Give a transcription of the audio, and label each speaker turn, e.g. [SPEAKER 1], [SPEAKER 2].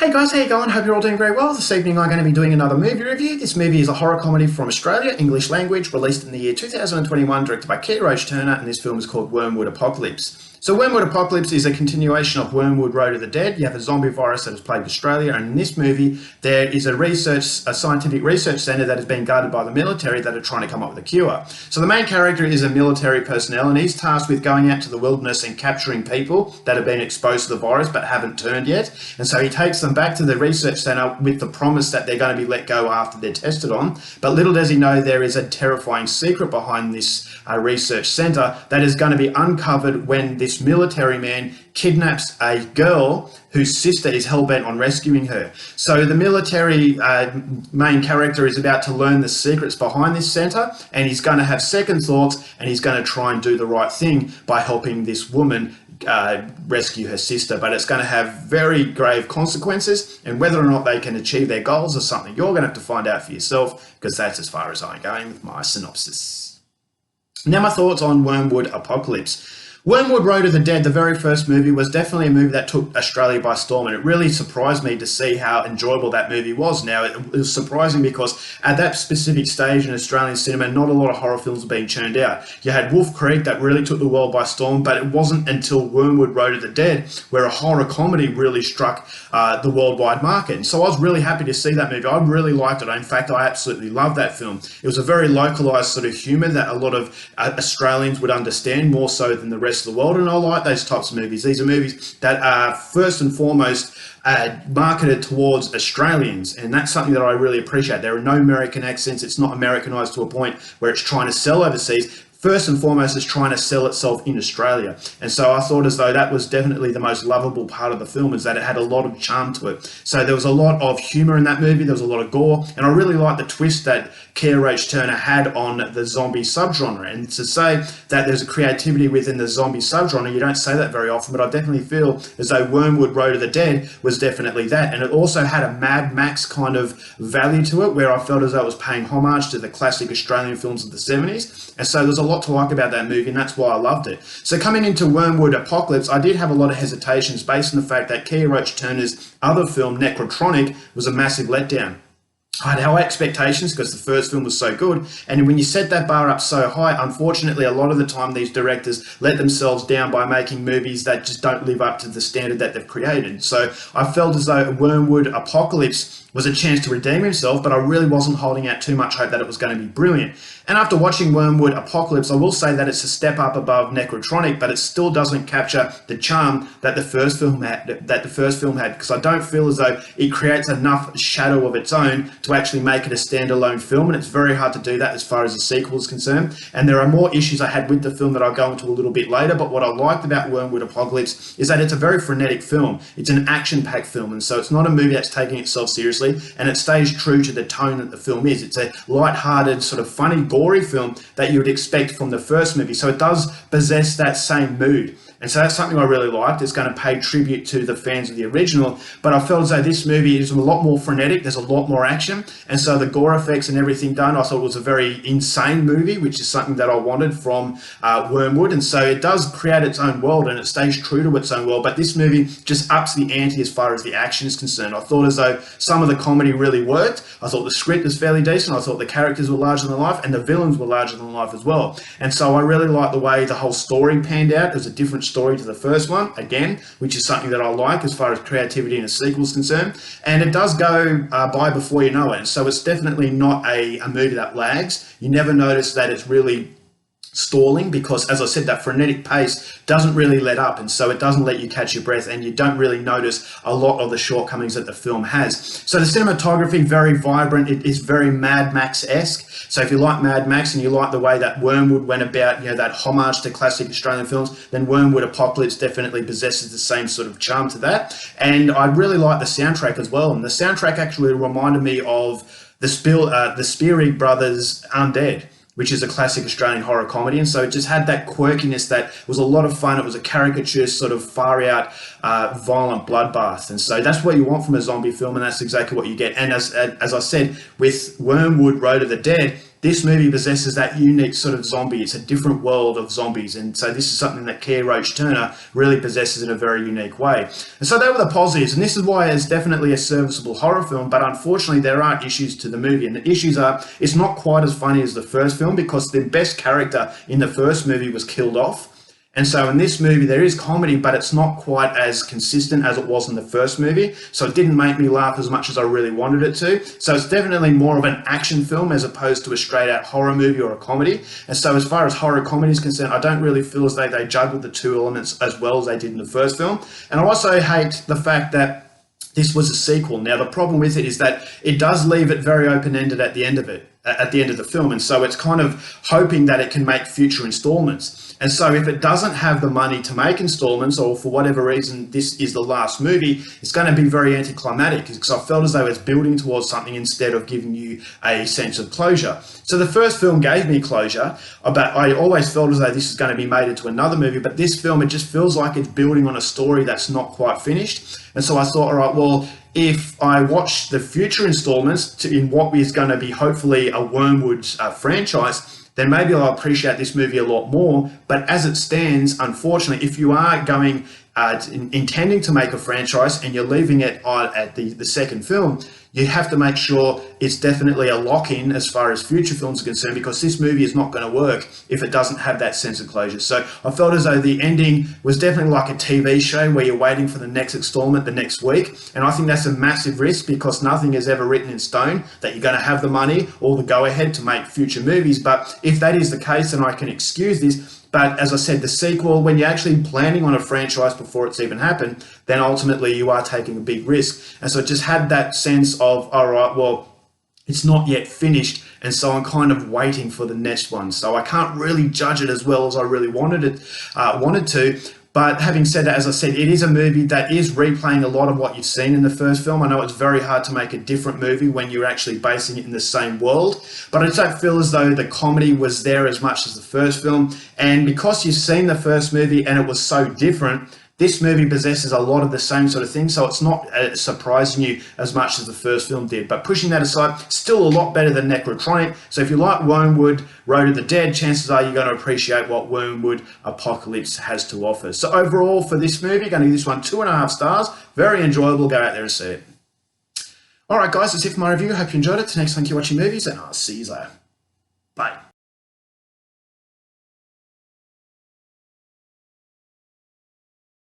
[SPEAKER 1] Hey guys, how you going? Hope you're all doing very well. This evening I'm going to be doing another movie review. This movie is a horror comedy from Australia, English language, released in the year 2021, directed by Keir Roach-Turner, and this film is called Wormwood Apocalypse. So Wormwood Apocalypse is a continuation of Wormwood Road of the Dead. You have a zombie virus that has plagued Australia, and in this movie there is a scientific research centre that is being guarded by the military that are trying to come up with a cure. So the main character is a military personnel, and he's tasked with going out to the wilderness and capturing people that have been exposed to the virus but haven't turned yet. And so he takes them back to the research centre with the promise that they're going to be let go after they're tested on. But little does he know there is a terrifying secret behind this research centre that is going to be uncovered when this military man kidnaps a girl whose sister is hell-bent on rescuing her. So the military main character is about to learn the secrets behind this centre, and he's going to have second thoughts, and he's going to try and do the right thing by helping this woman rescue her sister. But it's going to have very grave consequences, and whether or not they can achieve their goals is something you're going to have to find out for yourself, because that's as far as I'm going with my synopsis. Now my thoughts on Wormwood Apocalypse. Wormwood Road of the Dead, the very first movie, was definitely a movie that took Australia by storm, and it really surprised me to see how enjoyable that movie was. Now, it was surprising because at that specific stage in Australian cinema, not a lot of horror films were being churned out. You had Wolf Creek that really took the world by storm, but it wasn't until Wormwood Road of the Dead where a horror comedy really struck the worldwide market. And so I was really happy to see that movie. I really liked it. In fact, I absolutely loved that film. It was a very localised sort of humour that a lot of Australians would understand more so than the rest of the world, and I like those types of movies. These are movies that are first and foremost marketed towards Australians, and that's something that I really appreciate. There are no American accents. It's not Americanized to a point where it's trying to sell overseas. First and foremost, it's trying to sell itself in Australia. And so I thought as though that was definitely the most lovable part of the film, is that it had a lot of charm to it. So there was a lot of humour in that movie, there was a lot of gore, and I really liked the twist that Keir Roach-Turner had on the zombie subgenre. And to say that there's a creativity within the zombie subgenre, you don't say that very often, but I definitely feel as though Wormwood Road of the Dead was definitely that. And it also had a Mad Max kind of value to it, where I felt as though it was paying homage to the classic Australian films of the 70s. And so there's a lot to like about that movie, and that's why I loved it. So coming into Wormwood Apocalypse, I did have a lot of hesitations based on the fact that Keir Roach-Turner's other film, Necrotronic, was a massive letdown. I had high expectations because the first film was so good, and when you set that bar up so high, unfortunately a lot of the time these directors let themselves down by making movies that just don't live up to the standard that they've created. So I felt as though Wormwood Apocalypse was a chance to redeem himself, but I really wasn't holding out too much hope that it was going to be brilliant. And after watching Wormwood Apocalypse, I will say that it's a step up above Necrotronic, but it still doesn't capture the charm that the first film had, because I don't feel as though it creates enough shadow of its own to actually make it a standalone film, and it's very hard to do that as far as the sequel is concerned. And there are more issues I had with the film that I'll go into a little bit later, but what I liked about Wormwood Apocalypse is that it's a very frenetic film. It's an action-packed film, and so it's not a movie that's taking itself seriously, and it stays true to the tone that the film is. It's a light-hearted, sort of funny, gory film that you would expect from the first movie, so it does possess that same mood. And so that's something I really liked. It's going to pay tribute to the fans of the original, but I felt as though this movie is a lot more frenetic, there's a lot more action, and so the gore effects and everything done, I thought it was a very insane movie, which is something that I wanted from Wormwood. And so it does create its own world, and it stays true to its own world, but this movie just ups the ante as far as the action is concerned. I thought as though some of the comedy really worked. I thought the script was fairly decent. I thought the characters were larger than life, and the villains were larger than life as well. And so I really liked the way the whole story panned out. It was a different story to the first one, again, which is something that I like as far as creativity in a sequel is concerned. And it does go by before you know it. So it's definitely not a movie that lags. You never notice that it's really stalling, because as I said, that frenetic pace doesn't really let up, and so it doesn't let you catch your breath, and you don't really notice a lot of the shortcomings that the film has. So the cinematography, very vibrant. It is very Mad Max-esque. So if you like Mad Max and you like the way that Wormwood went about, that homage to classic Australian films, then Wormwood Apocalypse definitely possesses the same sort of charm to that. And I really like the soundtrack as well, and the soundtrack actually reminded me of the Speary Brothers' Undead, which is a classic Australian horror comedy. And so it just had that quirkiness that was a lot of fun. It was a caricature, sort of far out, violent bloodbath. And so that's what you want from a zombie film, and that's exactly what you get. And as I said, with Wormwood Road of the Dead, this movie possesses that unique sort of zombie. It's a different world of zombies, and so this is something that Keir Roach Turner really possesses in a very unique way. And so they were the positives, and this is why it's definitely a serviceable horror film, but unfortunately there are issues to the movie, and the issues are it's not quite as funny as the first film because the best character in the first movie was killed off. And so in this movie, there is comedy, but it's not quite as consistent as it was in the first movie. So it didn't make me laugh as much as I really wanted it to. So it's definitely more of an action film as opposed to a straight out horror movie or a comedy. And so as far as horror comedy is concerned, I don't really feel as though they juggled the two elements as well as they did in the first film. And I also hate the fact that this was a sequel. Now, the problem with it is that it does leave it very open-ended at the end of it, at the end of the film. And so it's kind of hoping that it can make future installments. And so if it doesn't have the money to make installments, or for whatever reason, this is the last movie, it's going to be very anticlimactic because I felt as though it's building towards something instead of giving you a sense of closure. So the first film gave me closure, but I always felt as though this is going to be made into another movie. But this film, it just feels like it's building on a story that's not quite finished. And so I thought, all right, well, if I watch the future installments in what is going to be hopefully a Wormwood franchise, then maybe I'll appreciate this movie a lot more. But as it stands, unfortunately, if you are going intending to make a franchise and you're leaving it at the second film, you have to make sure it's definitely a lock-in as far as future films are concerned, because this movie is not going to work if it doesn't have that sense of closure. So I felt as though the ending was definitely like a TV show where you're waiting for the next installment the next week. And I think that's a massive risk because nothing is ever written in stone that you're going to have the money or the go-ahead to make future movies. But if that is the case, then I can excuse this. But as I said, the sequel, when you're actually planning on a franchise before it's even happened, then ultimately you are taking a big risk. And so it just had that sense of, all right, well, it's not yet finished, and so I'm kind of waiting for the next one. So I can't really judge it as well as I really wanted to. But having said that, as I said, it is a movie that is replaying a lot of what you've seen in the first film. I know it's very hard to make a different movie when you're actually basing it in the same world, but I don't feel as though the comedy was there as much as the first film. And because you've seen the first movie and it was so different, this movie possesses a lot of the same sort of thing, so it's not surprising you as much as the first film did. But pushing that aside, still a lot better than Necrotronic. So if you like Wormwood, Road of the Dead, chances are you're going to appreciate what Wormwood Apocalypse has to offer. So overall, for this movie, going to give this one 2.5 stars. Very enjoyable. Go out there and see it. All right, guys, that's it for my review. Hope you enjoyed it. Till next time, keep watching movies, and I'll see you later. Bye.